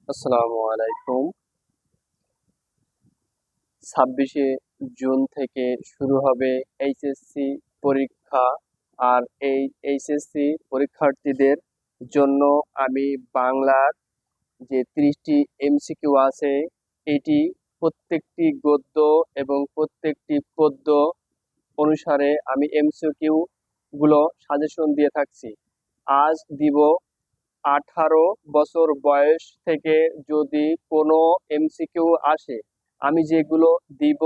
আসসালামু আলাইকুম। 26শে জুন থেকে শুরু হবে এইচএসসি পরীক্ষা। আর এই এইচএসসি পরীক্ষার্থীদের জন্য আমি বাংলার যে 30টি এমসিকিউ আছে, এটি প্রত্যেকটি গদ্য এবং প্রত্যেকটি পদ্য অনুসারে আমি এমসিকিউ গুলো সাজেশন দিয়ে থাকছি। আজ দিব 18 বছর বয়স থেকে যদি কোনো এমসিকিউ আসে, আমি যেগুলো দিব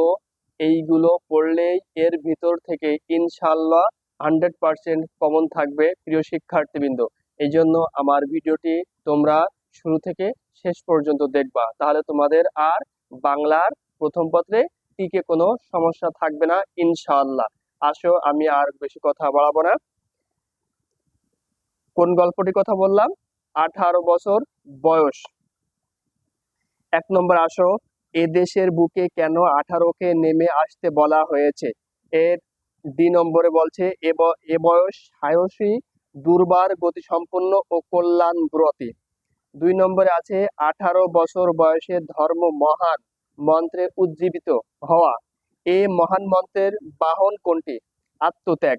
এইগুলো পড়লেই এর ভিতর থেকে ইনশাল্লাহ 100% কমন থাকবে প্রিয় শিক্ষার্থীবৃন্দ। এই জন্য আমার ভিডিওটি তোমরা শুরু থেকে শেষ পর্যন্ত দেখবা, তাহলে তোমাদের আর বাংলার প্রথম পত্রে টিকে কোনো সমস্যা থাকবে না ইনশাআল্লাহ। আসো, আমি আর বেশি কথা বাড়াবো না। কোন গল্পটির কথা বললাম? 18 বছর বয়স। 1 নম্বর আসো, এ দেশের বুকে কেন 18কে নেমে আসতে বলা হয়েছে? এর 2 নম্বরে বলছে এ বয়স সাহসী, দুর্বার, গতিসম্পন্ন ও কল্যাণ ব্রতী। 2 নম্বরে আছে 18 বছর বয়সে ধর্ম মহান মন্ত্রে উজ্জীবিত হওয়া। এ মহান মন্ত্রের বাহন কোনটি? আত্মত্যাগ।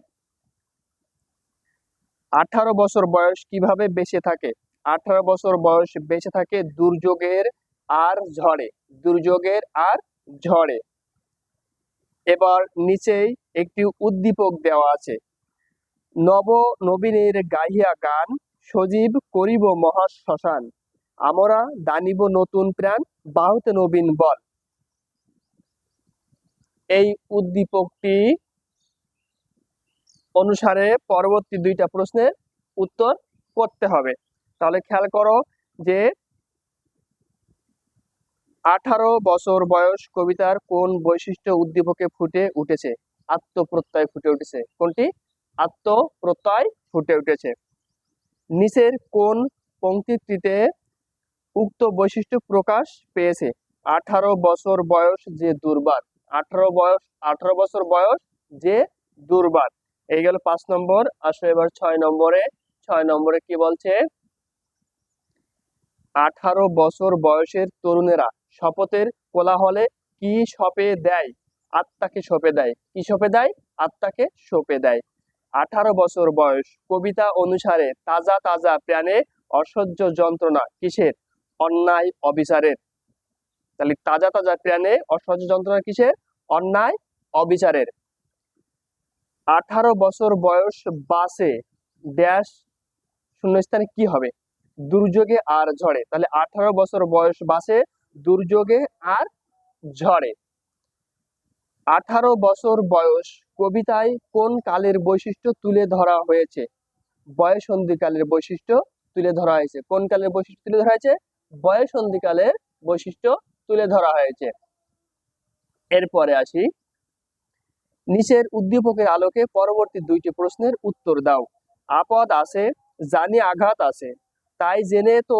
18 বছর বয়স কিভাবে বেঁচে থাকে? 18 বছর বয়স বেঁচে থাকে দুর্যোগের আর ঝড়ে। দুর্যোগের আর ঝড়ে। এবার নিচেই একটি উদ্দীপক দেওয়া আছে। নব নবীনের গাহিয়া গান, সজীব করিব মহা শ্মশান, আমরা দানিব নতুন প্রাণ, বাহুতে নবীন বল। এই উদ্দীপকটি অনুসারে পরবর্তী 2টা প্রশ্নের উত্তর করতে হবে। তাহলে খেয়াল করো যে 18 বছর বয়স কবিতার কোন বৈশিষ্ট্য উদ্দীপকে ফুটে উঠেছে? আত্মপ্রত্যয় ফুটে উঠেছে। কোনটি? আত্মপ্রত্যয় ফুটে উঠেছে। নিচের কোন পংক্তিটিতে উক্ত বৈশিষ্ট্য প্রকাশ পেয়েছে? 18 বছর বয়স যে দুর্বার। 18 বছর বয়স যে দুর্বার। এই গেল 5 নম্বর। আসলে এবার 6 নম্বরে। 6 নম্বরে কি বলছে? 18 বছর বয়সের তরুণেরা শপথের কোলাহলে কি সঁপে দেয়? আত্মাকে সঁপে দেয়। কি সঁপে দেয়? আত্মাকে সঁপে দেয়। 18 বছর বয়স কবিতা অনুসারে তাজা তাজা প্রাণে অসহ্য যন্ত্রণা কিসের? অন্যায় অবিচারের। তাহলে তাজা তাজা প্রাণে অসহ্য যন্ত্রণা কিসের? অন্যায় অবিচারের। 18 বছর বয়স বাসে ড্যাশ শূন্যস্থানে কি হবে? দুর্যোগে আর ঝড়ে। তাহলে 18 বছর বয়স বাসে দুর্যোগে আর ঝড়ে। 18 বছর বয়স কবিতায় কোন কালের বৈশিষ্ট্য তুলে ধরা হয়েছে? বয়ঃসন্ধিকালের বৈশিষ্ট্য তুলে ধরা হয়েছে। কোন কালের বৈশিষ্ট্য তুলে ধরা হয়েছে? বয়ঃসন্ধিকালের বৈশিষ্ট্য তুলে ধরা হয়েছে। এরপরে আসি, নিচের উদ্দীপকের আলোকে পরবর্তী 2টি প্রশ্নের উত্তর দাও। আপদ আছে, জানি আঘাত আছে, তাই জেনে তো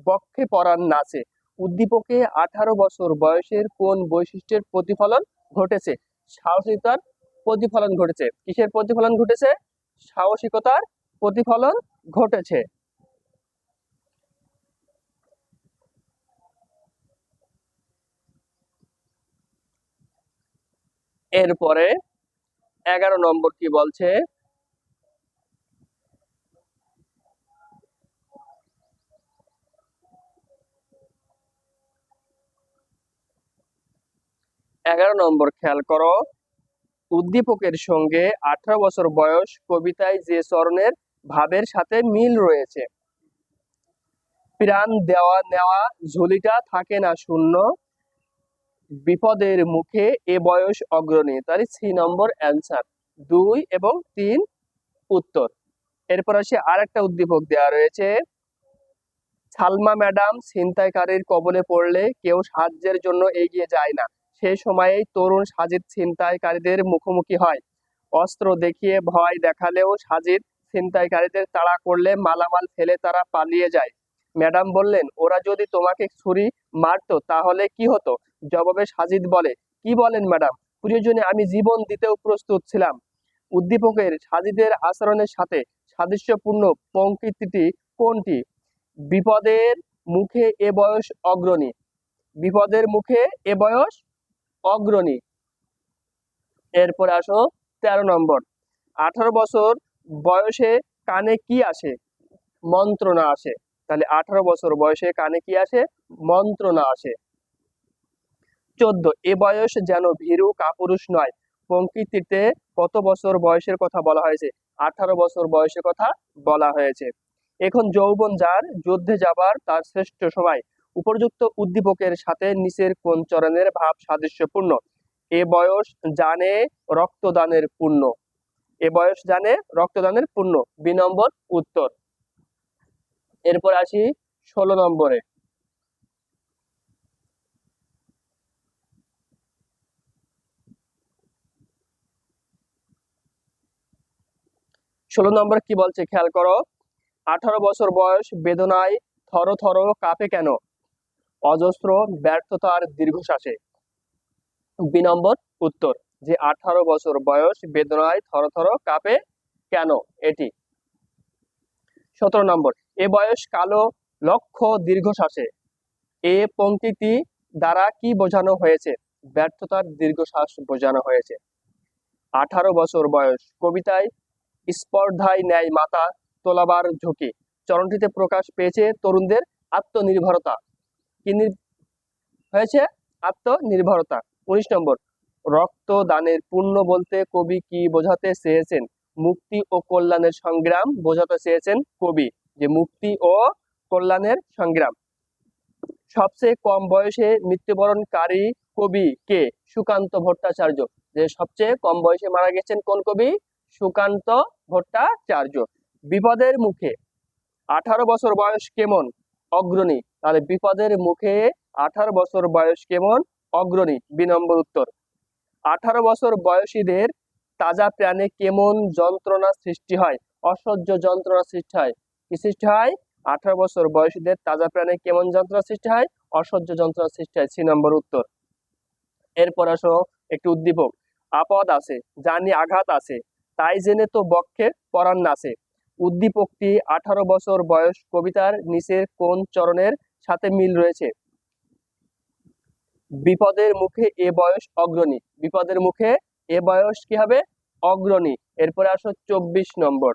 বক্ষে পরাণ নাচে। উদ্দীপকে 18 বছর বয়সের কোন বৈশিষ্ট্যের প্রতিফলন ঘটেছে? সাহসিকতার প্রতিফলন ঘটেছে। কিসের প্রতিফলন ঘটেছে? সাহসিকতার প্রতিফলন ঘটেছে। এরপরে 11 নম্বর কি বলছে? 11 নম্বর খেয়াল করো। উদ্দীপকের সঙ্গে 18 বছর বয়স কবিতায় যে চরণের ভাবের সাথে মিল রয়েছে। প্রাণ দেওয়া নেওয়া ঝুলিটা থাকে না শূন্য, বিপদের মুখে এ বয়স অগ্রণী। তাহলে 3 নম্বর অ্যান্সার। 2 এবং 3 উত্তর। এরপর আসে আরেকটা উদ্দীপক দেওয়া রয়েছে। সালমা ম্যাডাম ছিনতাইকারীর কবলে পড়লে কেউ সাহায্যের জন্য এগিয়ে যায় না। সেই সময়েই তরুণ সাজিদ ছিনতাইকারীদের মুখোমুখি হয়। অস্ত্র দেখিয়ে ভয় দেখালেও সাজিদ ছিনতাইকারীদের তাড়া করলে মালামাল ফেলে তারা পালিয়ে যায়। ম্যাডাম বললেন, ওরা যদি তোমাকে ছুরি মারতো তাহলে কি হতো? জবাবে সাজিদ বলে, কি বলেন ম্যাডাম, প্রয়োজনে আমি জীবন দিতেও প্রস্তুত ছিলাম। উদ্দীপকের সাজিদের আচরণের সাথে সাদৃশ্যপূর্ণ পংক্তিটি কোনটি? বিপদের মুখে এ বয়স অগ্রণী, বিপদের মুখে এ বয়স অগ্রণী। এরপরে আসো 13 নম্বর, 18 বছর বয়সে কানে কি আসে? মন্ত্রণা আসে। তাহলে 18 বছর বয়সে কানে কি আসে? মন্ত্রণা আসে। 14, এ বয়স যেন ভীরু কাপুরুষ নয়, পঙ্ক্তিতে কত বছর বয়সের কথা বলা হয়েছে? 18 বছর বয়সের কথা বলা হয়েছে। এখন যৌবন যার, যুদ্ধে যাবার তার শ্রেষ্ঠ সময়, উপযুক্ত উদ্দীপকের সাথে নিচের কোন চরণের ভাব সাদৃশ্যপূর্ণ? এ বয়স জানে রক্তদানের পুণ্য। এ বয়স জানে রক্তদানের পুণ্য, বি নম্বর উত্তর। এরপর আসি 16 নম্বরে। 16 নম্বর কি বলছে খেয়াল করো। 18 বছর বয়স বেদনায় থর থর কাঁপে কেন? অজস্র ব্যর্থতার দীর্ঘশ্বাসে, বি নম্বর উত্তর। যে 18 বছর বয়স বেদনায় থর থর কাঁপে কেন, এটি। 17 নম্বর, এ বয়স কালো লক্ষ্য দীর্ঘশ্বাসে, এ পংক্তিটি দ্বারা কি বোঝানো হয়েছে? ব্যর্থতার দীর্ঘশ্বাস বোঝানো হয়েছে। 18 বছর বয়স কবিতায় স্পর্ধায় ন্যায় মাথা তোলাবার ঝুঁকি, চরণটিতে প্রকাশ পেয়েছে তরুণদের আত্মনির্ভরতা। কি হয়েছে? আত্মনির্ভরতা। 19 নম্বর, রক্তদানের পুণ্য বলতে কবি কি বোঝাতে চেয়েছেন? মুক্তি ও কল্যাণের সংগ্রাম বোঝাতে চেয়েছেন কবি, যে মুক্তি ও কল্যাণের সংগ্রাম। সবচেয়ে কম বয়সে মৃত্যুবরণকারী কবি কে? সুকান্ত ভট্টাচার্য। যে সবচেয়ে কম বয়সে মারা গেছেন কোন কবি? সুকান্ত ভট্টাচার্য। বিপদের মুখে 18 বছর বয়স কেমন? অগ্রণী। তাহলে বিপদের মুখে 18 বছর বয়স কেমন? অগ্রণী, বি নম্বর উত্তর। 18 বছর বয়সীদের তাজা প্রাণে কেমন যন্ত্রণা সৃষ্টি হয়? অসহ্য যন্ত্রণা সৃষ্টি হয়। কি সৃষ্টি হয়? 18 বছর বয়সীদের তাজা প্রাণে কেমন যন্ত্রণা সৃষ্টি হয়? অসহ্য যন্ত্রণা সৃষ্টি হয়, সি নম্বর উত্তর। এরপর আসো একটি উদ্দীপক। আপদ আছে, জানি আঘাত আছে, তাই জেনে তো বক্ষে পরাণ নাছে। উদ্দীপকটি 18 বছর বয়স কবিতার নিচের কোন চরণের সাথে মিল রয়েছে? বিপদের মুখে এ বয়স অগ্রণী। বিপদের মুখে এ বয়স কি হবে? অগ্রণী। এরপরে আসো 24 নম্বর।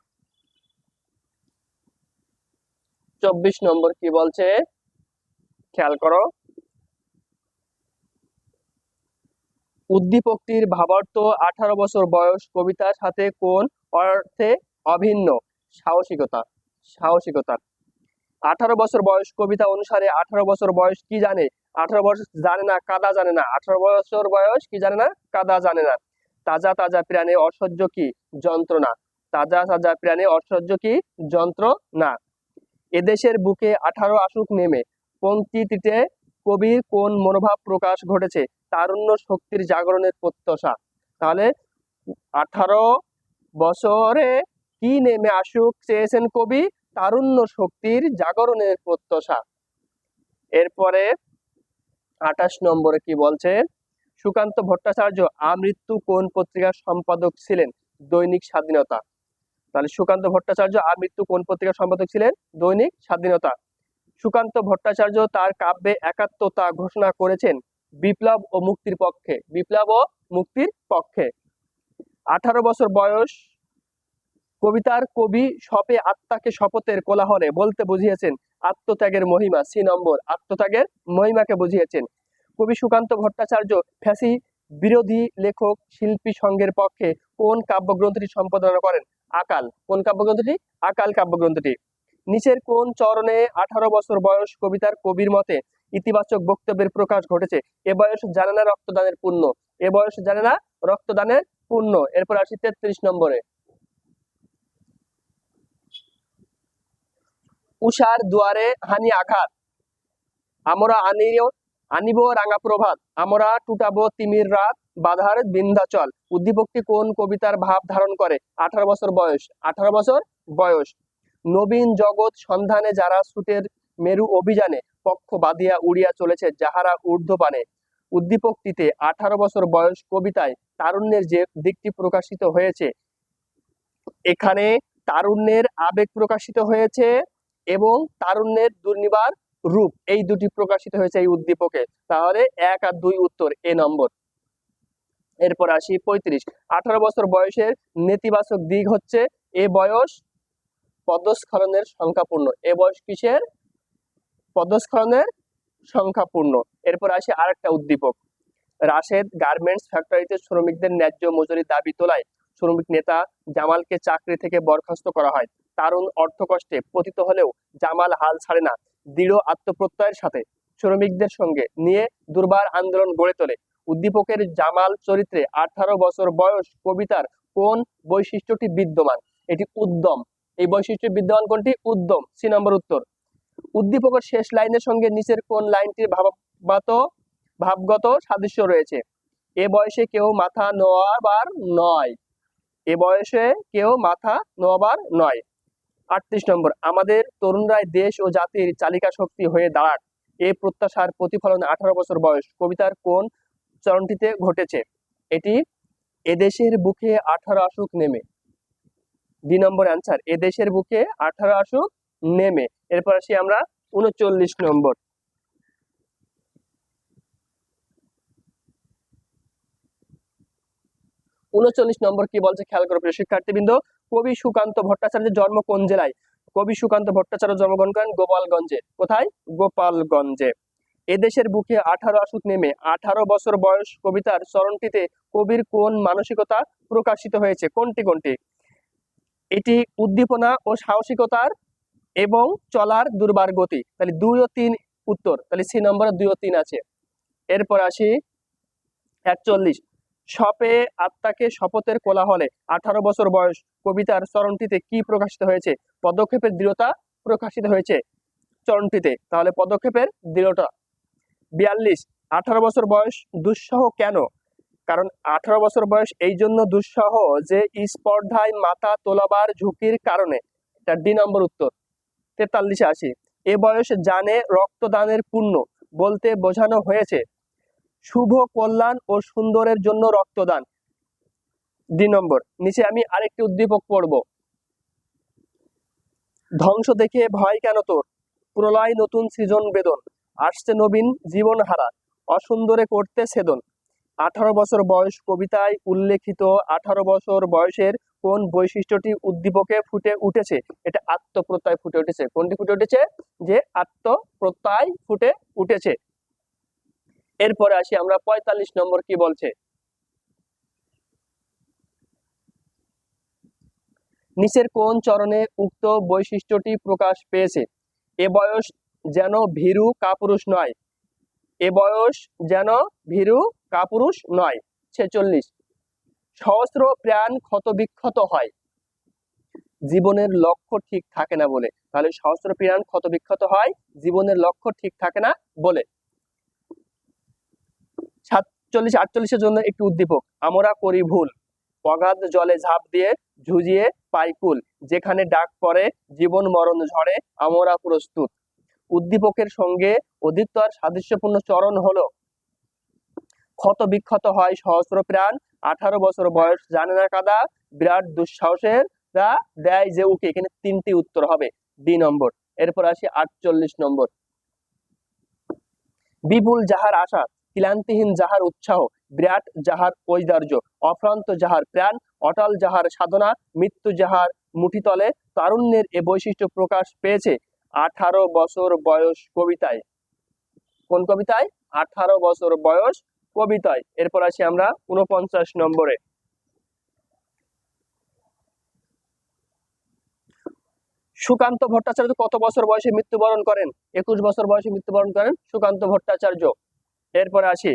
24 নম্বর কি বলছে খেয়াল করো। উদ্দীপকটির ভাবার্থ 18 বছর বয়স কবিতার সাথে কোন অর্থে অভিন্ন? সাহসিকতা। সাহসিকতা। 18 বছর বয়স কবিতা অনুসারে 18 বছর বয়স কি জানে? 18 বছর জানে না, কাদা জানে না। 18 বছর বয়স কি জানে না? কাদা জানে না। তাজা তাজা প্রাণে অসহ্য কি? যন্ত্রণা। তাজা তাজা প্রাণে অসহ্য কি? যন্ত্রণা। এদেশের বুকে 18 আসুক নেমে, পংক্তিটিতে কবির কোন মনোভাব প্রকাশ ঘটেছে? তারুণ্য শক্তির জাগরণের প্রত্যাশা। তাহলে 18 বছরে কি নেমে আসুক চেয়েছেন কবি? তারুণ্য শক্তির জাগরণের প্রত্যাশা। এরপরে 28 নম্বরে কি বলছে? সুকান্ত ভট্টাচার্য আমৃত্যু কোন পত্রিকার সম্পাদক ছিলেন? দৈনিক স্বাধীনতা। তাহলে সুকান্ত ভট্টাচার্য আমৃত্যু কোন পত্রিকার সম্পাদক ছিলেন? দৈনিক স্বাধীনতা। সুকান্ত ভট্টাচার্য তার কাব্যে একাত্মতা ঘোষণা করেছেন বিপ্লব ও মুক্তির পক্ষে। বিপ্লব ও মুক্তির পক্ষে। 18 বছর বয়স কবিতার কবি শপে আত্মাকে শপথের কোলাহলে বলতে বুঝিয়েছেন আত্মত্যাগের মহিমা, সি নম্বর। আত্মত্যাগের মহিমাকে বুঝিয়েছেন। কবি সুকান্ত ভট্টাচার্য ফ্যাসি বিরোধী লেখক শিল্পী সংঘের পক্ষে কোন কাব্যগ্রন্থটি সম্পাদনা করেন? আকাল। কোন কাব্যগ্রন্থটি? আকাল কাব্যগ্রন্থটি। নিচের কোন চরণে 18 বছর বয়স কবিতার কবির মতে ইতিবাচক বক্তব্যের প্রকাশ ঘটেছে? এ বয়স জানে না রক্তদানের পুণ্য। এ বয়স জানে না রক্তদানের পুণ্য। এরপর আসি 33 নম্বরে। উষার দুয়ারে হানি আঘাত, আমরা আনিব রাঙা প্রভাত, আমরা টুটাবো তিমির রাত, বাধার বিন্ধ্যাচল। উদ্দীপকটি কোন কবিতার ভাব ধারণ করে? 18 বছর বয়স। 18 বছর বয়স। নবীন জগৎ সন্ধানে যারা ছুটের মেরু অভিযানে, পক্ষ বাঁধিয়া উড়িয়া চলেছে যাহারা ঊর্ধ্বপানে। উদ্দীপকটিতে 18 বছর বয়স কবিতায় তারুণ্যের যে দিকটি প্রকাশিত হয়েছে, এখানে তারুণ্যের আবেগ প্রকাশিত হয়েছে এবং তারুণ্যের দুর্নিবার রূপ এই দুটি প্রকাশিত হয়েছে এই উদ্দীপকে। তাহলে 1 আর 2 উত্তর এ নম্বর। এরপর আসি 35। 18 বছর বয়সের নেতিবাচক দিক হচ্ছে এ বয়স পদস্খলনের সংখ্যাপূর্ণ। এ বয়স কিসের? পদস্খলনের সংখ্যাপূর্ণ। এরপর আসি আরেকটা উদ্দীপক। রাশেদ গার্মেন্টস ফ্যাক্টরিতে শ্রমিকদের ন্যায্য মজুরি দাবি তোলায় শ্রমিক নেতা জামালকে চাকরি থেকে বরখাস্ত করা হয়। দারুণ অর্থকষ্টে পতিত হলেও জামাল হাল ছাড়ে না। দৃঢ় আত্মপ্রত্যয়ের সাথে শ্রমিকদের সঙ্গে নিয়ে দুর্বার আন্দোলন গড়ে তোলে। উদ্দীপকের জামাল চরিত্রে 18 বছর বয়স কবিতার কোন বৈশিষ্ট্যটি বিদ্যমান? এটি উদ্যম। এই বৈশিষ্ট্য বিদ্যমান কোনটি? উদ্যম। সি নম্বর উত্তর। উদ্দীপকের শেষ লাইনের সঙ্গে নিচের কোন লাইনটির ভাবগত সাদৃশ্য রয়েছে? এ বয়সে কেউ মাথা নোয়াবার নয়। এ বয়সে কেউ মাথা নোয়াবার নয়। 38 নম্বর। আমাদের তরুণরাই দেশ ও জাতির চালিকা শক্তি হয়ে দাঁড়াক, এ প্রত্যাশার প্রতিফলন 18 বছর বয়স কবিতার কোন চরণটিতে ঘটেছে? এটি এদেশের বুকে 18 আসুক নেমে। 2 নম্বর অ্যান্সার, এদেশের বুকে 18 আসুক নেমে। এরপর আসি আমরা 39 নম্বর। 39 নম্বর কি বলছে খেয়াল করো প্রিয় শিক্ষার্থীবৃন্দ। কবি সুকান্ত ভট্টাচার্যের জন্ম কোন জেলায়? কবি সুকান্ত ভট্টাচার্য জন্মগ্রহণ করেন গোপালগঞ্জে। কোথায়? গোপালগঞ্জে। এদেশের বুকে 18 আসুক নেমে 18 বছর বয়স কবিতার চরণটিতে কবির কোন মানসিকতা প্রকাশিত হয়েছে? কোনটি কোনটি? এটি উদ্দীপনা ও সাহসিকতার এবং চলার দুর্বার গতি। তাহলে 2 ও 3 উত্তর। তাহলে সি নম্বরে 2 ও 3 আছে। এরপর আসি 41। শপে আত্মাকে শপথের কোলাহলে 18 বছর বয়স কবিতার চরণটিতে কি প্রকাশিত হয়েছে? পদক্ষেপের দৃঢ়তা প্রকাশিত হয়েছে চরণটিতে। তাহলে পদক্ষেপের দৃঢ়তা। 42। 18 বছর বয়স দুঃসহ কেন? কারণ 18 বছর বয়স এই জন্য দুঃসহ যে স্পর্ধায় মাথা তোলাবার ঝুঁকির কারণে। এটা ডি নম্বর উত্তর। 43 আসি। এ বয়স জানে রক্তদানের পুণ্য বলতে বোঝানো হয়েছে শুভ কল্যাণ ও সুন্দরের জন্য রক্তদান। 2 নম্বর। নিচে আমি আরেকটি উদ্দীপক পড়ব। ধ্বংস দেখে ভয় কেন তোর, প্রলয় নতুন সৃজন বেদন, আসছে নবীন জীবন হারা, অসুন্দরে করতে ছেদন। 18 বছর বয়স কবিতায় উল্লেখিত 18 বছর বয়সের কোন বৈশিষ্ট্যটি উদ্দীপকে ফুটে উঠেছে? এটা আত্মপ্রত্যয় ফুটে উঠেছে। কোনটি ফুটে উঠেছে? যে আত্মপ্রত্যয় ফুটে উঠেছে। এরপরে আসি আমরা 45 নম্বর কি বলছে। নিচের কোন চরণে উক্ত বৈশিষ্ট্যটি প্রকাশ পেয়েছে? এ বয়স যেন ভীরু কাপুরুষ নয়। এ বয়স যেন ভীরু কাপুরুষ নয়। 46। সহস্র প্রাণ ক্ষত বিক্ষত হয় জীবনের লক্ষ্য ঠিক থাকে না বলে। তাহলে সহস্র প্রাণ ক্ষত বিক্ষত হয় জীবনের লক্ষ্য ঠিক থাকে না বলে। 47 48 জন্য একটি উদ্দীপক। আমরা করি ভুল, অগাধ জলে ঝাঁপ দিয়ে ঝুঁজিয়ে পাই কুল, যেখানে ডাক পড়ে জীবন মরণ ঝড়ে আমরা প্রস্তুত। উদ্দীপকের সঙ্গে অধিকতর সাদৃশ্যপূর্ণ চরণ হলো ক্ষত বিক্ষত হয় সহস্র প্রাণ, 18 বছর বয়স জানে না কাদা, বিরাট দুঃসাহসের দেয় যে উকে। এখানে 3টি উত্তর হবে। ডি নম্বর। এরপর আসি 48 নম্বর। বিপুল যাহার আশা, ক্লান্তিহীন যাহার উৎসাহ, বিরাট যাহার ঐদার্য, অফ্রান্ত যাহার প্রাণ, অটল যাহার সাধনা, মৃত্যু যাহার মুঠিতলে, তারুণ্যের এ বৈশিষ্ট্য প্রকাশ পেয়েছে 18 বছর বয়স কবিতায়। কোন কবিতায়? 18 বছর বয়স কবিতায়। এরপর আসি আমরা 49 নম্বরে। সুকান্ত ভট্টাচার্য কত বছর বয়সে মৃত্যুবরণ করেন? 21 বছর বয়সে মৃত্যুবরণ করেন সুকান্ত ভট্টাচার্য। এরপর আসি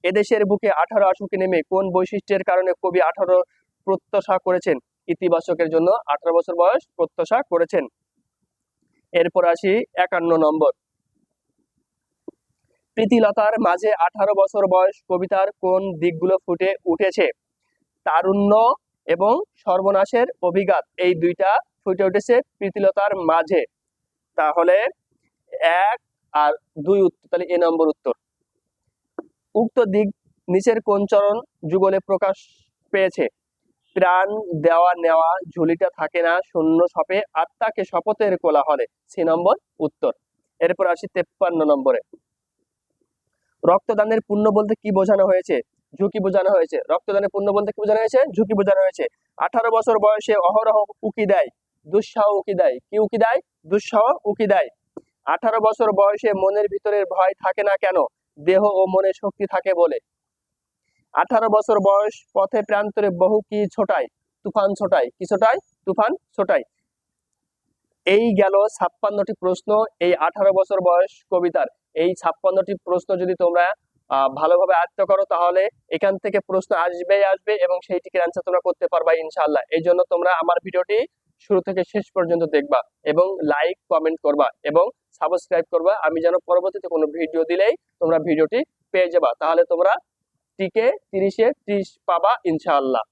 এদেশের বুকে 18 আসুক নেমে কোন বৈশিষ্ট্যের কারণে কবি 18 প্রত্যাশা করেছেন? ইতিবাচকের জন্য 18 বছর বয়স প্রত্যাশা করেছেন। এরপর আসি 51 নম্বর। প্রীতিলতার মাঝে 18 বছর বয়স কবিতার কোন দিকগুলো ফুটে উঠেছে? তারুণ্য এবং সর্বনাশের অভিঘাত, এই দুইটা ফুটে উঠেছে প্রীতিলতার মাঝে। তাহলে 1 আর 2 উত্তর। তাহলে এ নম্বর উত্তর। উক্ত দিক নিচের কোন চরণ যুগলে প্রকাশ পেয়েছে? প্রাণ দেওয়া নেওয়া ঝুলিটা থাকে না শূন্য শপে, আত্মাকে শপথের কোলাহলে। সি নম্বর উত্তর। এরপর আসি 53 নম্বরে। রক্তদানের পুণ্য বলতে কি বোঝানো হয়েছে? ঝুঁকি বোঝানো হয়েছে। রক্তদানের পুণ্য বলতে কি বোঝানো হয়েছে? ঝুঁকি বোঝানো হয়েছে। 18 বছর বয়সে অহরহ উকি দেয়, দুঃসাহ উকি দেয়। কি উকি দেয়? দুঃসাহ উকি দেয়। 18 বছর বয়সে মনের ভিতরের ভয় থাকে না কেন? দেহ ও মনে শক্তি থাকে বলে। 18 বছর বয়স পথে প্রান্তরে বহু কি ছোটায়? তুফান ছোটায়। কি ছোটায়? তুফান ছোটায়। এই গেল 56টি প্রশ্ন এই 18 বছর বয়স কবিতার। এই 56টি প্রশ্ন যদি তোমরা ভালোভাবে আয়ত্ত করো তাহলে এখান থেকে প্রশ্ন আসবেই আসবে এবং সেইটিকে অ্যান্সার তোমরা করতে পারবা ইনশাআল্লাহ। এই জন্য তোমরা আমার ভিডিওটি শুরু থেকে শেষ পর্যন্ত দেখবা এবং লাইক কমেন্ট করবা এবং সাবস্ক্রাইব করবা, আমি যেন পরবর্তীতে কোনো ভিডিও দিলেই তোমরা ভিডিওটি পেয়ে যাবা। তাহলে তোমরা টিকে 30-এ 30 পাবা ইনশাআল্লাহ।